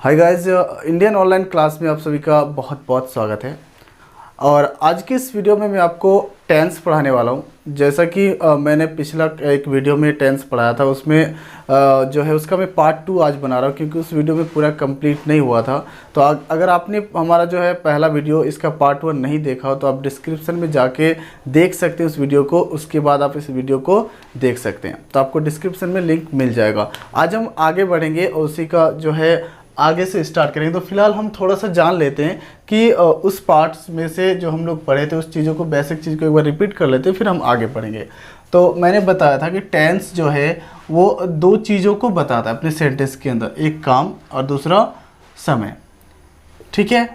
Hi guys, Indian online class में आप सभी का बहुत बहुत स्वागत है। और आज की इस वीडियो में मैं आपको टेंस पढ़ाने वाला हूँ। जैसा कि मैंने पिछला एक वीडियो में टेंस पढ़ाया था, उसमें जो है उसका मैं पार्ट 2 आज बना रहा हूँ, क्योंकि उस वीडियो में पूरा कंप्लीट नहीं हुआ था। तो अगर आपने हमारा जो है पहला वीडियो इसका पार्ट 1 नहीं देखा हो तो आप डिस्क्रिप्शन में जाके देख सकते हैं उस वीडियो को। उसके बाद आप इस वीडियो को देख सकते हैं, तो आपको डिस्क्रिप्शन में लिंक मिल जाएगा। आज हम आगे बढ़ेंगे और उसी का जो है आगे से स्टार्ट करेंगे। तो फिलहाल हम थोड़ा सा जान लेते हैं कि उस पार्ट्स में से जो हम लोग पढ़े थे उस चीज़ों को, बेसिक चीज़ को एक बार रिपीट कर लेते हैं, फिर हम आगे पढ़ेंगे। तो मैंने बताया था कि टेंस जो है वो दो चीज़ों को बताता है अपने सेंटेंस के अंदर, एक काम और दूसरा समय। ठीक है,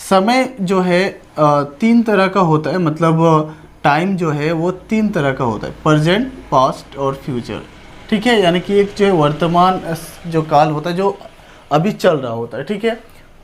समय जो है तीन तरह का होता है, मतलब टाइम जो है वो तीन तरह का होता है, प्रेजेंट, पास्ट और फ्यूचर। ठीक है, यानी कि एक जो है वर्तमान जो काल होता है जो अभी चल रहा होता है। ठीक है,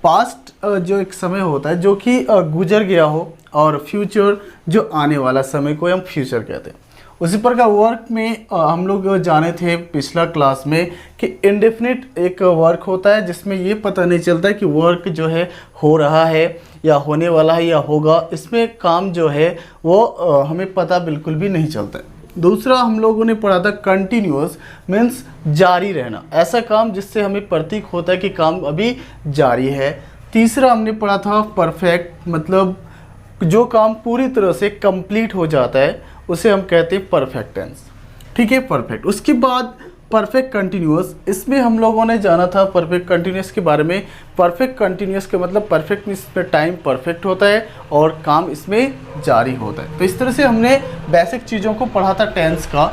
पास्ट जो एक समय होता है जो कि गुजर गया हो, और फ्यूचर जो आने वाला समय को हम फ्यूचर कहते हैं। उसी प्रकार वर्क में हम लोग जाने थे पिछला क्लास में कि इंडेफिनिट एक वर्क होता है जिसमें ये पता नहीं चलता है कि वर्क जो है हो रहा है या होने वाला है या होगा। इसमें काम जो है वो हमें पता बिल्कुल भी नहीं चलता है। दूसरा हम लोगों ने पढ़ा था कंटिन्यूअस, मीन्स जारी रहना, ऐसा काम जिससे हमें प्रतीक होता है कि काम अभी जारी है। तीसरा हमने पढ़ा था परफेक्ट, मतलब जो काम पूरी तरह से कंप्लीट हो जाता है उसे हम कहते हैं परफेक्ट टेंस। ठीक है, परफेक्ट। उसके बाद परफेक्ट कंटिन्यूअस, इसमें हम लोगों ने जाना था परफेक्ट कंटिन्यूअस के बारे में। परफेक्ट कंटिन्यूअस के मतलब परफेक्ट मीन्स इसमें टाइम परफेक्ट होता है और काम इसमें जारी होता है। तो इस तरह से हमने बेसिक चीज़ों को पढ़ा था टेंस का।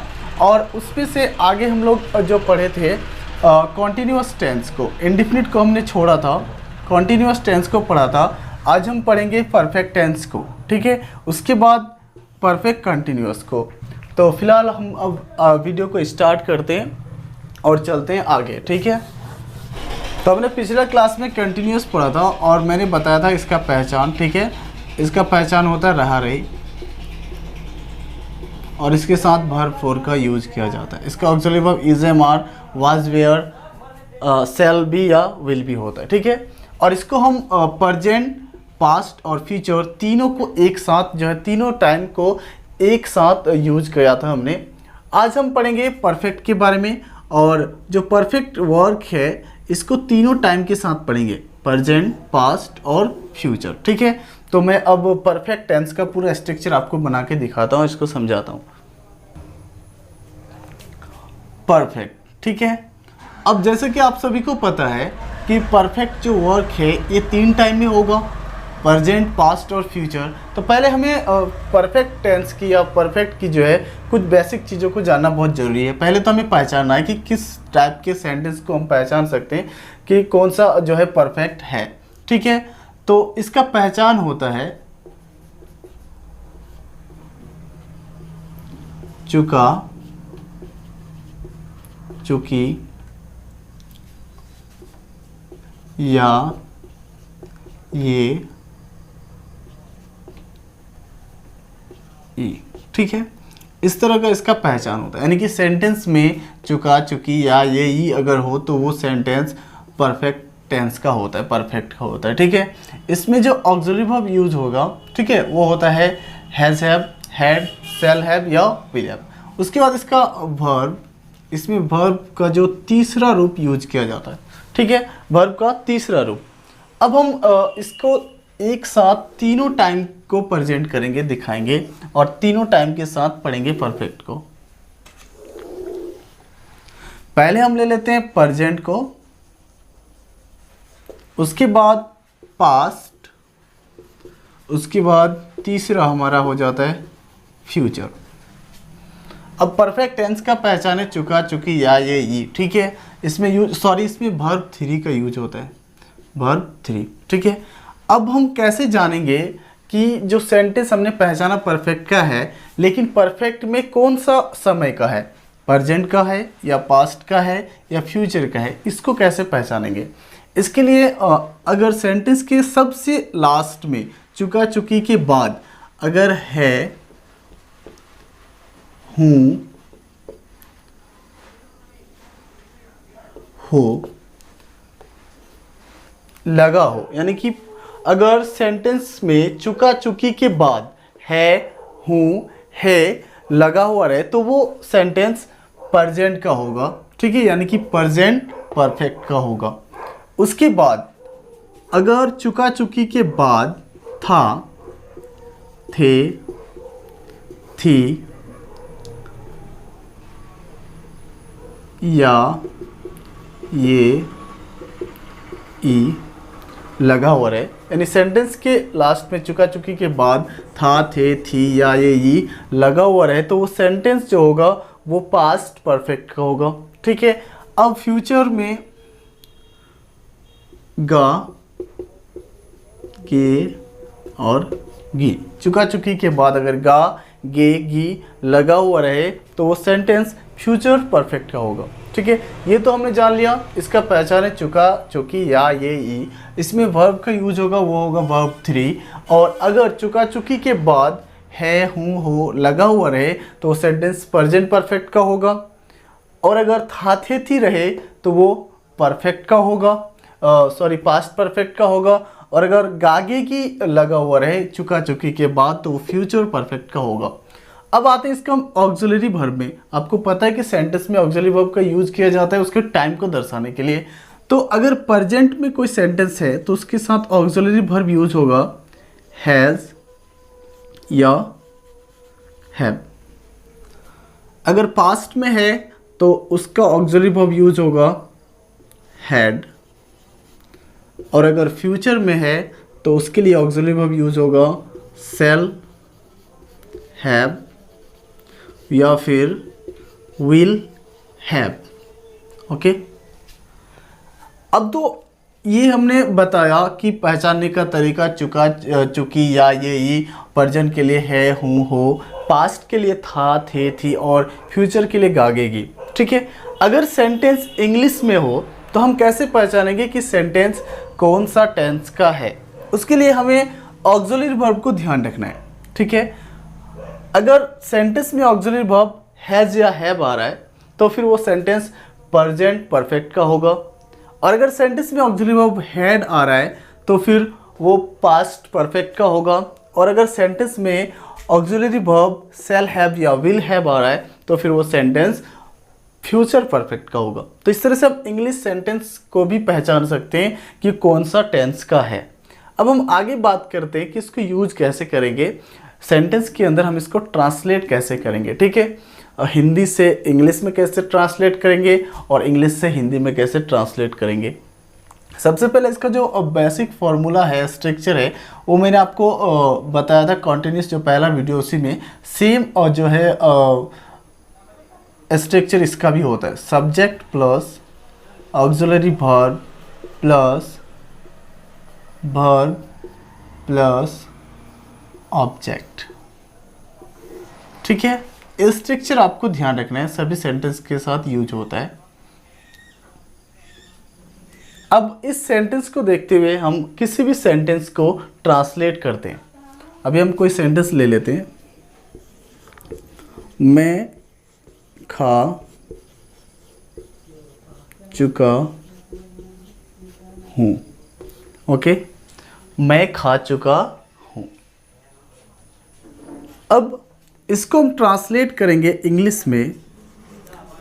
और उसमें से आगे हम लोग जो पढ़े थे कॉन्टीन्यूअस टेंस को, इंडिफिनिट को हमने छोड़ा था, कॉन्टीन्यूअस टेंस को पढ़ा था। आज हम पढ़ेंगे परफेक्ट टेंस को। ठीक है, उसके बाद परफेक्ट कंटिन्यूअस को। तो फिलहाल हम अब वीडियो को स्टार्ट करते हैं और चलते हैं आगे। ठीक है, तो हमने पिछला क्लास में कंटिन्यूअस पढ़ा था और मैंने बताया था इसका पहचान। ठीक है, इसका पहचान होता है रहा रही, और इसके साथ वर्ब फोर का यूज किया जाता है। इसका auxiliary verb is, am, are, was, were, shall be या विल बी होता है। ठीक है, और इसको हम प्रेजेंट, पास्ट और फ्यूचर तीनों को एक साथ जो है, तीनों टाइम को एक साथ यूज किया था हमने। आज हम पढ़ेंगे परफेक्ट के बारे में, और जो परफेक्ट वर्क है इसको तीनों टाइम के साथ पढ़ेंगे, प्रेजेंट, पास्ट और फ्यूचर। ठीक है, तो मैं अब परफेक्ट टेंस का पूरा स्ट्रक्चर आपको बना के दिखाता हूँ, इसको समझाता हूँ। परफेक्ट, ठीक है। अब जैसे कि आप सभी को पता है कि परफेक्ट जो वर्क है ये तीन टाइम में होगा, प्रेजेंट, पास्ट और फ्यूचर। तो पहले हमें परफेक्ट टेंस की या परफेक्ट की जो है कुछ बेसिक चीज़ों को जानना बहुत ज़रूरी है। पहले तो हमें पहचानना है कि किस टाइप के सेंटेंस को हम पहचान सकते हैं कि कौन सा जो है परफेक्ट है। ठीक है, तो इसका पहचान होता है चुका, चुकी या ये, ठीक है, इस तरह का इसका पहचान होता है। यानी कि सेंटेंस में चुका, चुकी या ये ई अगर हो तो वो सेंटेंस परफेक्ट टेंस का होता है, परफेक्ट का होता है। ठीक है, इसमें जो ऑक्सिलरी वर्ब यूज होगा, ठीक है, वो होता है has have, had, shall have या विल हैव। उसके बाद इसका वर्ब, इसमें वर्ब का जो तीसरा रूप यूज किया जाता है। ठीक है, वर्ब का तीसरा रूप। अब हम इसको एक साथ तीनों टाइम को प्रेजेंट करेंगे, दिखाएंगे, और तीनों टाइम के साथ पढ़ेंगे परफेक्ट को। पहले हम ले लेते हैं प्रेजेंट को, उसके बाद पास्ट, उसके बाद तीसरा हमारा हो जाता है फ्यूचर। अब परफेक्ट टेंस का पहचान है चुका, चुकी या ये ई। ठीक है, इसमें यूज, सॉरी, इसमें वर्ब थ्री का यूज होता है, वर्ब थ्री। ठीक है, अब हम कैसे जानेंगे कि जो सेंटेंस हमने पहचाना परफेक्ट का है, लेकिन परफेक्ट में कौन सा समय का है, प्रेजेंट का है या पास्ट का है या फ्यूचर का है, इसको कैसे पहचानेंगे? इसके लिए अगर सेंटेंस के सबसे लास्ट में चुका, चुकी के बाद अगर है, हूँ, हो, लगा हो, यानी कि अगर सेंटेंस में चुका चुकी के बाद है, हूँ, है लगा हुआ रहे तो वो सेंटेंस प्रेजेंट का होगा, ठीक है, यानी कि प्रेजेंट परफेक्ट का होगा। उसके बाद अगर चुका चुकी के बाद था, थे, थी या ये, ई लगा हुआ रहे, यानी सेंटेंस के लास्ट में चुका चुकी के बाद था, थे, थी या ये ई लगा हुआ रहे तो वो सेंटेंस जो होगा वो पास्ट परफेक्ट का होगा, ठीक है। अब फ्यूचर में गा, गे और गी, चुका चुकी के बाद अगर गा, गे, गी लगा हुआ रहे तो वो सेंटेंस फ्यूचर परफेक्ट का होगा, ठीक है। ये तो हमने जान लिया, इसका पहचान है चुका, चुकी या ये ई। इसमें वर्ब का यूज होगा, वो होगा वर्ब 3। और अगर चुका चुकी के बाद है, हूँ, हो लगा हुआ रहे तो वो सेंटेंस प्रेजेंट परफेक्ट का होगा। और अगर था, थे, थी रहे तो वो परफेक्ट का होगा, पास्ट परफेक्ट का होगा। और अगर गागे की लगा हुआ रहे चुका चुकी के बाद तो वो फ्यूचर परफेक्ट का होगा। अब आते हैं इसका ऑक्सिलरी वर्ब में। आपको पता है कि सेंटेंस में ऑक्सिलरी वर्ब का यूज किया जाता है उसके टाइम को दर्शाने के लिए। तो अगर प्रेजेंट में कोई सेंटेंस है तो उसके साथ ऑक्सिलरी वर्ब यूज होगा हैज़ या हैव। अगर पास्ट में है तो उसका ऑक्सिलरी वर्ब यूज होगा हैड। और अगर फ्यूचर में है तो उसके लिए ऑक्सिलरी वर्ब यूज होगा शैल, हैव या फिर विल हैव, ओके। अब तो ये हमने बताया कि पहचानने का तरीका चुका, चुकी या ये ई प्रेजेंट के लिए है, हूँ, हो, पास्ट के लिए था, थे, थी और फ्यूचर के लिए गागेगी, ठीक है। अगर सेंटेंस इंग्लिश में हो तो हम कैसे पहचानेंगे कि सेंटेंस कौन सा टेंस का है? उसके लिए हमें ऑक्सिलरी वर्ब को ध्यान रखना है, ठीक है। अगर सेंटेंस में ऑक्सिलरी वर्ब हैज़ या हैव आ रहा है तो फिर वो सेंटेंस प्रेजेंट परफेक्ट का होगा। और अगर सेंटेंस में ऑक्सिलरी वर्ब हैड आ रहा है तो फिर वो पास्ट परफेक्ट का होगा। और अगर सेंटेंस में ऑक्सिलरी वर्ब शैल हैव या विल हैव आ रहा है तो फिर वो सेंटेंस फ्यूचर परफेक्ट का होगा। तो इस तरह से हम इंग्लिश सेंटेंस को भी पहचान सकते हैं कि कौन सा टेंस का है। अब हम आगे बात करते हैं कि इसको यूज कैसे करेंगे, सेंटेंस के अंदर हम इसको ट्रांसलेट कैसे करेंगे, ठीक है। हिंदी से इंग्लिश में कैसे ट्रांसलेट करेंगे और इंग्लिश से हिंदी में कैसे ट्रांसलेट करेंगे। सबसे पहले इसका जो बेसिक फार्मूला है, स्ट्रक्चर है, वो मैंने आपको बताया था कॉन्टिन्यूस जो पहला वीडियो, उसी में सेम और जो है स्ट्रक्चर इसका भी होता है। Subject plus auxiliary verb plus verb plus object, ठीक है। इस स्ट्रक्चर आपको ध्यान रखना है, सभी सेंटेंस के साथ यूज होता है। अब इस सेंटेंस को देखते हुए हम किसी भी सेंटेंस को ट्रांसलेट करते हैं। अभी हम कोई सेंटेंस ले लेते हैं, मैं खा चुका हूँ, ओके, मैं खा चुका हूँ। अब इसको हम ट्रांसलेट करेंगे इंग्लिश में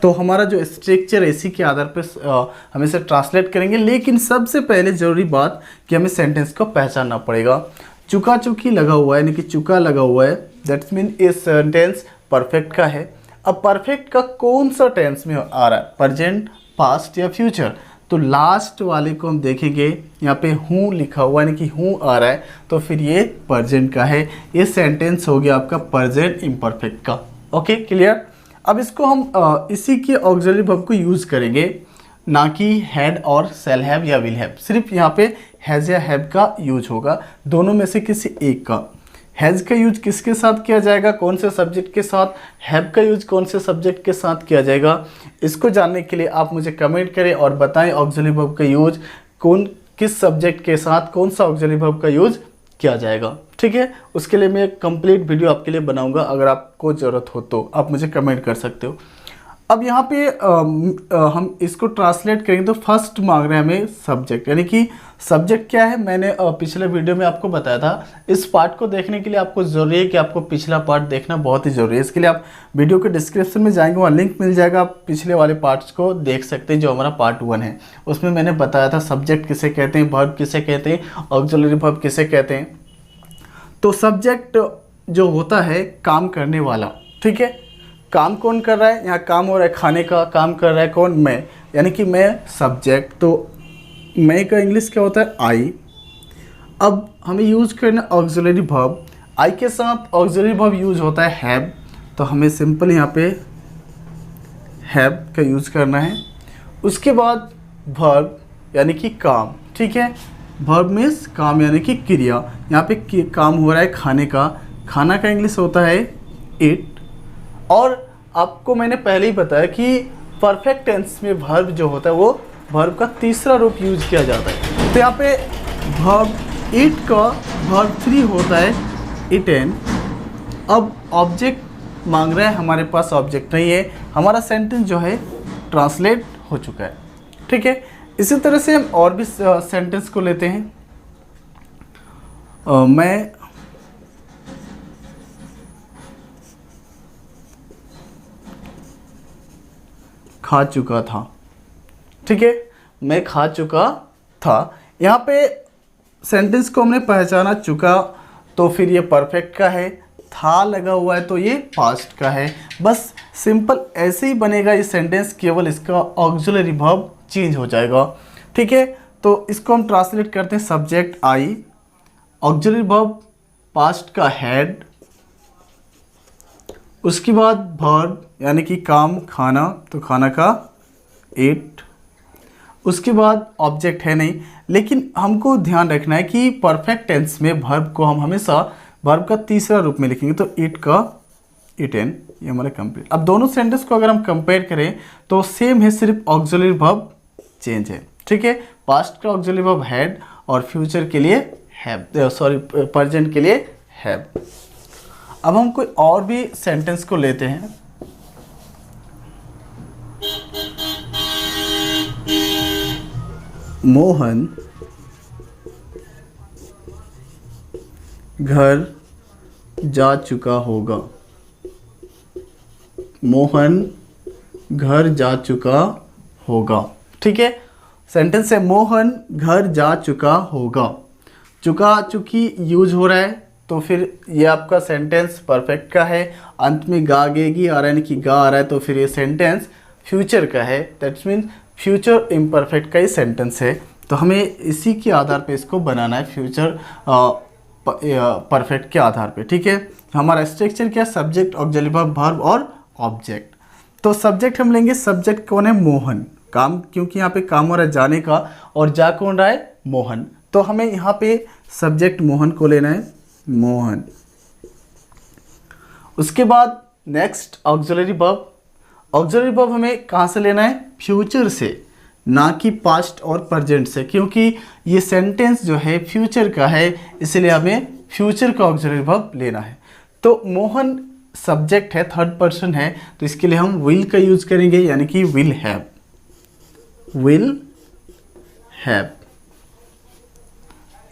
तो हमारा जो स्ट्रक्चर है इसी के आधार पर हम इसे ट्रांसलेट करेंगे। लेकिन सबसे पहले ज़रूरी बात कि हमें सेंटेंस को पहचानना पड़ेगा। चुका चुकी लगा हुआ है, यानी कि चुका लगा हुआ है, दैट्स मीन ये सेंटेंस परफेक्ट का है। अब परफेक्ट का कौन सा टेंस में आ रहा है, प्रेजेंट, पास्ट या फ्यूचर? तो लास्ट वाले को हम देखेंगे, यहाँ पे हूँ लिखा हुआ है, यानी कि हूँ आ रहा है, तो फिर ये प्रेजेंट का है। ये सेंटेंस हो गया आपका प्रेजेंट इम्परफेक्ट का, ओके, क्लियर। अब इसको हम इसी के ऑक्सिलरी वर्ब को यूज़ करेंगे, ना कि हैड और शैल हैव या विल हैव। सिर्फ यहाँ पे हैज़ या हैव का यूज होगा, दोनों में से किसी एक का। हैज़ का यूज किसके साथ किया जाएगा, कौन से सब्जेक्ट के साथ, हैव का यूज कौन से सब्जेक्ट के साथ किया जाएगा, इसको जानने के लिए आप मुझे कमेंट करें और बताएं ऑक्सिलरी वर्ब का यूज किस सब्जेक्ट के साथ, कौन सा ऑक्सिलरी वर्ब का यूज किया जाएगा, ठीक है। उसके लिए मैं एक कंप्लीट वीडियो आपके लिए बनाऊंगा, अगर आपको ज़रूरत हो तो आप मुझे कमेंट कर सकते हो। अब यहाँ पे हम इसको ट्रांसलेट करेंगे तो फर्स्ट मांग रहे हैं हमें सब्जेक्ट, यानी कि सब्जेक्ट क्या है मैंने पिछले वीडियो में आपको बताया था। इस पार्ट को देखने के लिए आपको ज़रूरी है कि आपको पिछला पार्ट देखना बहुत ही ज़रूरी है। इसके लिए आप वीडियो के डिस्क्रिप्शन में जाएंगे, वहाँ लिंक मिल जाएगा, आप पिछले वाले पार्ट्स को देख सकते हैं जो हमारा पार्ट 1 है। उसमें मैंने बताया था सब्जेक्ट किसे कहते हैं, वर्ब किसे कहते हैं, ऑक्सिलरी वर्ब किसे कहते हैं। तो सब्जेक्ट जो होता है काम करने वाला, ठीक है। काम कौन कर रहा है, यहाँ काम हो रहा है खाने का, काम कर रहा है कौन, मैं, यानी कि मैं सब्जेक्ट। तो मैं का इंग्लिश क्या होता है, आई। अब हमें यूज करना ऑक्सिलरी वर्ब, आई के साथ ऑक्सिलरी वर्ब यूज होता है हैव, तो हमें सिंपल यहाँ पे हैव का यूज करना है। उसके बाद वर्ब यानी कि काम, ठीक है। वर्ब मीन्स काम यानी कि क्रिया, यहाँ पे काम हो रहा है खाने का, खाना का इंग्लिश होता है इट। और आपको मैंने पहले ही बताया कि परफेक्ट टेंस में वर्ब जो होता है वो वर्ब का तीसरा रूप यूज किया जाता है। तो यहाँ पे वर्ब इट का वर्ब 3 होता है इटेन। अब ऑब्जेक्ट मांग रहा है, हमारे पास ऑब्जेक्ट नहीं है, हमारा सेंटेंस जो है ट्रांसलेट हो चुका है, ठीक है। इसी तरह से हम और भी सेंटेंस को लेते हैं। मैं खा चुका था, ठीक है। मैं खा चुका था, यहाँ पे सेंटेंस को हमने पहचाना, चुका तो फिर ये परफेक्ट का है, था लगा हुआ है तो ये पास्ट का है। बस सिंपल ऐसे ही बनेगा ये सेंटेंस, केवल इसका ऑक्सिलरी वर्ब चेंज हो जाएगा, ठीक है। तो इसको हम ट्रांसलेट करते हैं, subject I, auxiliary verb past का हैड, उसके बाद वर्ब यानी कि काम खाना, तो खाना का इट, उसके बाद ऑब्जेक्ट है नहीं, लेकिन हमको ध्यान रखना है कि परफेक्ट टेंस में वर्ब को हम हमेशा वर्ब का तीसरा रूप में लिखेंगे, तो इट का इटेन, ये हमारा कंप्लीट। अब दोनों सेंटेंस को अगर हम कंपेयर करें तो सेम है, सिर्फ ऑक्सिलरी वर्ब चेंज है, ठीक है। पास्ट का ऑक्सिलरी वर्ब हैड और फ्यूचर के लिए हैव, सॉरी प्रेजेंट के लिए हैव। अब हम कोई और भी सेंटेंस को लेते हैं। मोहन घर जा चुका होगा, मोहन घर जा चुका होगा, ठीक है। सेंटेंस है मोहन घर जा चुका होगा, चुका चुकी यूज हो रहा है, तो फिर ये आपका सेंटेंस परफेक्ट का है। अंत में गा गेगी आ रहा है, यानी कि गा आ रहा है, तो फिर ये सेंटेंस फ्यूचर का है, दैट्स मीन्स फ्यूचर इम्परफेक्ट का ही सेंटेंस है। तो हमें इसी के आधार पे इसको बनाना है, फ्यूचर परफेक्ट के आधार पे, ठीक है। हमारा स्ट्रक्चर क्या, सब्जेक्ट, ऑक्सिलरी वर्ब और ऑब्जेक्ट। तो सब्जेक्ट हम लेंगे, सब्जेक्ट कौन है, मोहन, काम, क्योंकि यहाँ पे काम हो रहा है जाने का, और जा कौन रहा है, मोहन, तो हमें यहाँ पे सब्जेक्ट मोहन को लेना है, मोहन। उसके बाद next auxiliary verb, auxiliary verb हमें कहाँ से लेना है, फ्यूचर से, ना कि पास्ट और प्रेजेंट से, क्योंकि ये सेंटेंस जो है फ्यूचर का है, इसलिए हमें फ्यूचर का ऑक्सिलरी वर्ब लेना है। तो मोहन सब्जेक्ट है, थर्ड पर्सन है, तो इसके लिए हम विल का यूज करेंगे, यानी कि विल हैव, विल हैव।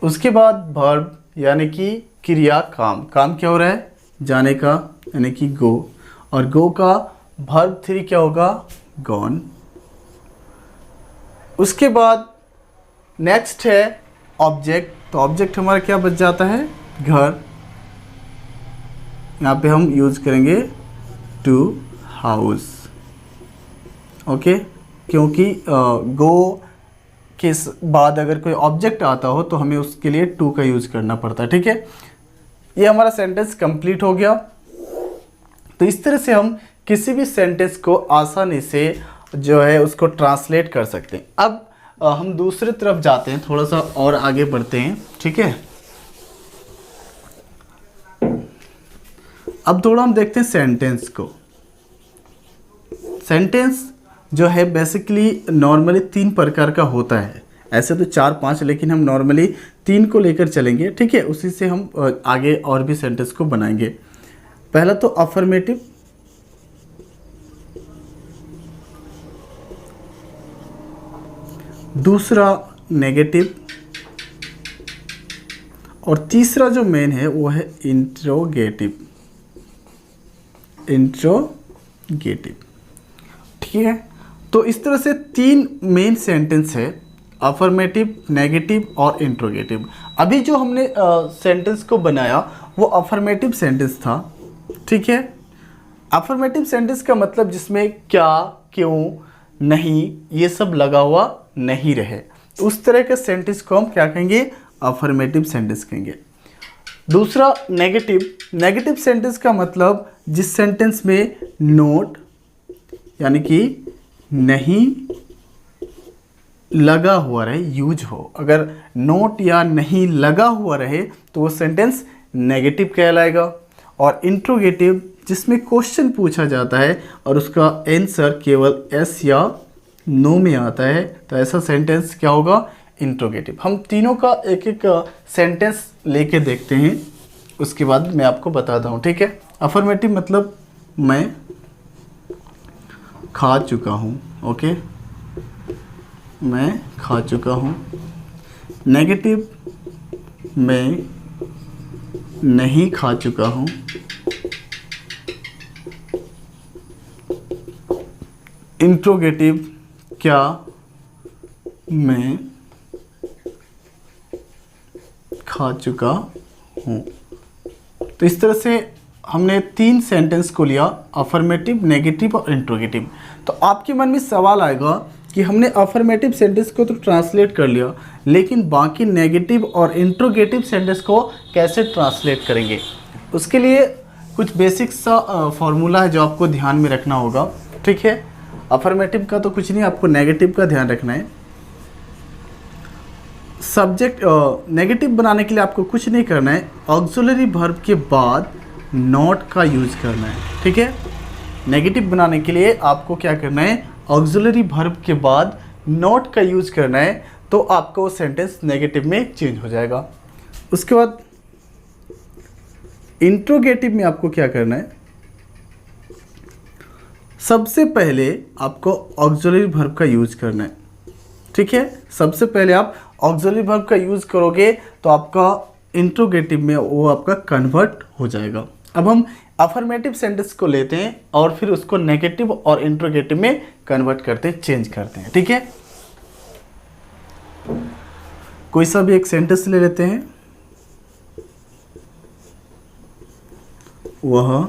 उसके बाद वर्ब यानी कि क्रिया, काम, काम क्या हो रहा है, जाने का, यानी कि गो, और गो का वर्ब 3 क्या होगा, गॉन। उसके बाद नेक्स्ट है ऑब्जेक्ट, तो ऑब्जेक्ट हमारा क्या बच जाता है, घर, यहाँ पे हम यूज करेंगे टू हाउस, ओके, क्योंकि गो के बाद अगर कोई ऑब्जेक्ट आता हो तो हमें उसके लिए टू का यूज करना पड़ता है, ठीक है। ये हमारा सेंटेंस कंप्लीट हो गया। तो इस तरह से हम किसी भी सेंटेंस को आसानी से जो है उसको ट्रांसलेट कर सकते हैं। अब हम दूसरी तरफ जाते हैं, थोड़ा सा और आगे बढ़ते हैं, ठीक है। अब थोड़ा हम देखते हैं सेंटेंस को। सेंटेंस जो है बेसिकली नॉर्मली 3 प्रकार का होता है, ऐसे तो 4-5, लेकिन हम नॉर्मली 3 को लेकर चलेंगे, ठीक है। उसी से हम आगे और भी सेंटेंस को बनाएंगे। पहला तो अफर्मेटिव, दूसरा नेगेटिव, और तीसरा जो मेन है वो है इंट्रोगेटिव। ठीक है, तो इस तरह से 3 मेन सेंटेंस है, अफर्मेटिव, नेगेटिव और इंट्रोगेटिव। अभी जो हमने सेंटेंस को बनाया वो अफर्मेटिव सेंटेंस था। ठीक है, अफर्मेटिव सेंटेंस का मतलब जिसमें क्या, क्यों, नहीं ये सब लगा हुआ नहीं रहे, उस तरह के सेंटेंस को हम क्या कहेंगे, अफर्मेटिव सेंटेंस कहेंगे। दूसरा नेगेटिव सेंटेंस का मतलब जिस सेंटेंस में नोट यानी कि नहीं लगा हुआ रहे, यूज हो। अगर नोट या नहीं लगा हुआ रहे तो वो सेंटेंस नेगेटिव कहलाएगा। और इंट्रोगेटिव जिसमें क्वेश्चन पूछा जाता है और उसका आंसर केवल यस या नो में आता है, तो ऐसा सेंटेंस क्या होगा, इंट्रोगेटिव। हम तीनों का एक एक सेंटेंस लेके देखते हैं, उसके बाद मैं आपको बताता हूँ। ठीक है, अफर्मेटिव मतलब मैं खा चुका हूँ। ओके, मैं खा चुका हूँ। नेगेटिव मैं नहीं खा चुका हूँ। इंट्रोगेटिव क्या मैं खा चुका हूँ। तो इस तरह से हमने 3 सेंटेंस को लिया, अफर्मेटिव, नेगेटिव और इंट्रोगेटिव। तो आपके मन में सवाल आएगा कि हमने अफर्मेटिव सेंटेंस को तो ट्रांसलेट कर लिया, लेकिन बाकी नेगेटिव और इंट्रोगेटिव सेंटेंस को कैसे ट्रांसलेट करेंगे। उसके लिए कुछ बेसिक सा फॉर्मूला है जो आपको ध्यान में रखना होगा। ठीक है, अफर्मेटिव का तो कुछ नहीं, आपको नेगेटिव का ध्यान रखना है। सब्जेक्ट नेगेटिव बनाने के लिए आपको कुछ नहीं करना है, ऑक्सिलरी वर्ब के बाद नॉट का यूज करना है। ठीक है, नेगेटिव बनाने के लिए आपको क्या करना है, ऑक्सिलरी वर्ब के बाद नॉट का यूज करना है, तो आपका वो सेंटेंस नेगेटिव में चेंज हो जाएगा। उसके बाद इंट्रोगेटिव में आपको क्या करना है, सबसे पहले आपको ऑक्सिलरी वर्ब का यूज करना है। ठीक है, सबसे पहले आप ऑक्सिलरी वर्ब का यूज करोगे तो आपका इंट्रोगेटिव में वो आपका कन्वर्ट हो जाएगा। अब हम अफर्मेटिव सेंटेंस को लेते हैं और फिर उसको नेगेटिव और इंट्रोगेटिव में कन्वर्ट करते हैं, चेंज करते हैं। ठीक है, कोई सा भी एक सेंटेंस ले लेते हैं। वह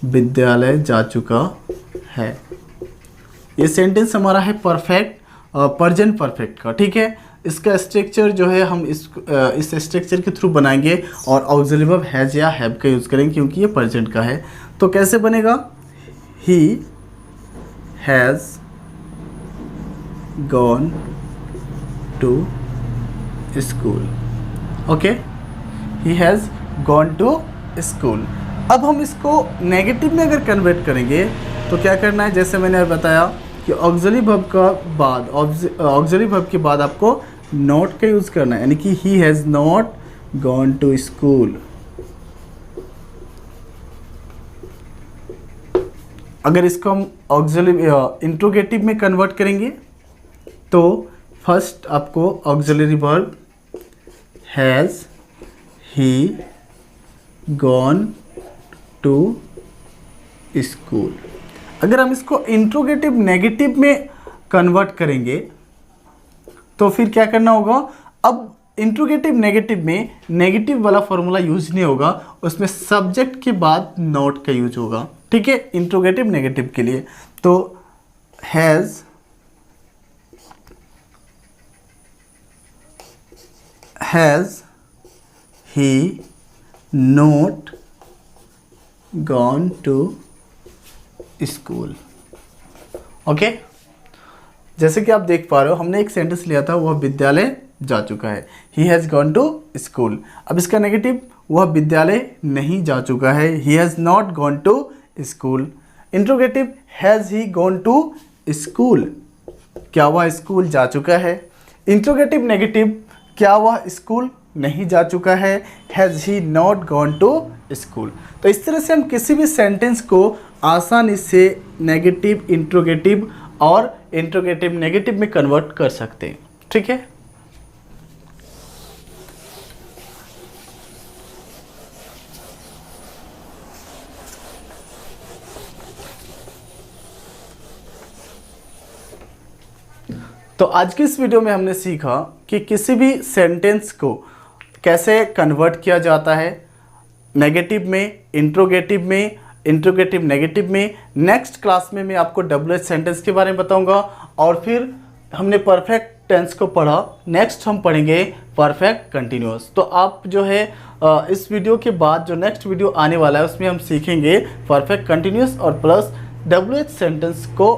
विद्यालय जा चुका है। ये सेंटेंस हमारा है परफेक्ट, प्रेजेंट परफेक्ट का। ठीक है, इसका स्ट्रक्चर जो है हम इस स्ट्रक्चर के थ्रू बनाएंगे और ऑक्सिलरी वर्ब हैज़ या हैव का यूज़ करेंगे क्योंकि ये प्रेजेंट का है। तो कैसे बनेगा, he has gone to school. Okay, he has gone to school. अब हम इसको नेगेटिव में अगर कन्वर्ट करेंगे तो क्या करना है, जैसे मैंने बताया कि ऑक्सिलरी वर्ब का बाद, ऑक्सिलरी वर्ब के बाद आपको नॉट का यूज़ करना है, यानी कि he has not gone to school. अगर इसको हम ऑक्सिलरी इंट्रोगेटिव में कन्वर्ट करेंगे तो फर्स्ट आपको auxiliary verb has he gone to school. अगर हम इसको इंट्रोगेटिव नेगेटिव में कन्वर्ट करेंगे तो फिर क्या करना होगा, अब इंट्रोगेटिव नेगेटिव में नेगेटिव वाला फॉर्मूला यूज नहीं होगा, उसमें सब्जेक्ट के बाद नॉट का यूज होगा। ठीक है, इंट्रोगेटिव नेगेटिव के लिए तो has he not gone to school. Okay, जैसे कि आप देख पा रहे हो हमने एक सेंटेंस लिया था, वह विद्यालय जा चुका है, he has gone to school. अब इसका नेगेटिव, वह विद्यालय नहीं जा चुका है, he has not gone to school. Interrogative, has he gone to school, क्या वह स्कूल जा चुका है। इंट्रोगेटिव नेगेटिव, क्या वह स्कूल नहीं जा चुका है, has he not gone to school. तो इस तरह से हम किसी भी सेंटेंस को आसानी से नेगेटिव, इंट्रोगेटिव और इंट्रोगेटिव नेगेटिव में कन्वर्ट कर सकते हैं। ठीक है। तो आज की इस वीडियो में हमने सीखा कि किसी भी सेंटेंस को कैसे कन्वर्ट किया जाता है, नेगेटिव में, इंट्रोगेटिव नेगेटिव में। नेक्स्ट क्लास में मैं आपको WH सेंटेंस के बारे में बताऊंगा और फिर हमने परफेक्ट टेंस को पढ़ा, नेक्स्ट हम पढ़ेंगे परफेक्ट कंटिन्यूअस। तो आप जो है इस वीडियो के बाद जो नेक्स्ट वीडियो आने वाला है उसमें हम सीखेंगे परफेक्ट कंटिन्यूअस और प्लस WH सेंटेंस को,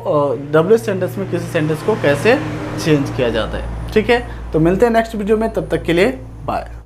WH सेंटेंस में किसी सेंटेंस को कैसे चेंज किया जाता है। ठीक है, तो मिलते हैं नेक्स्ट वीडियो में, तब तक के लिए बाय।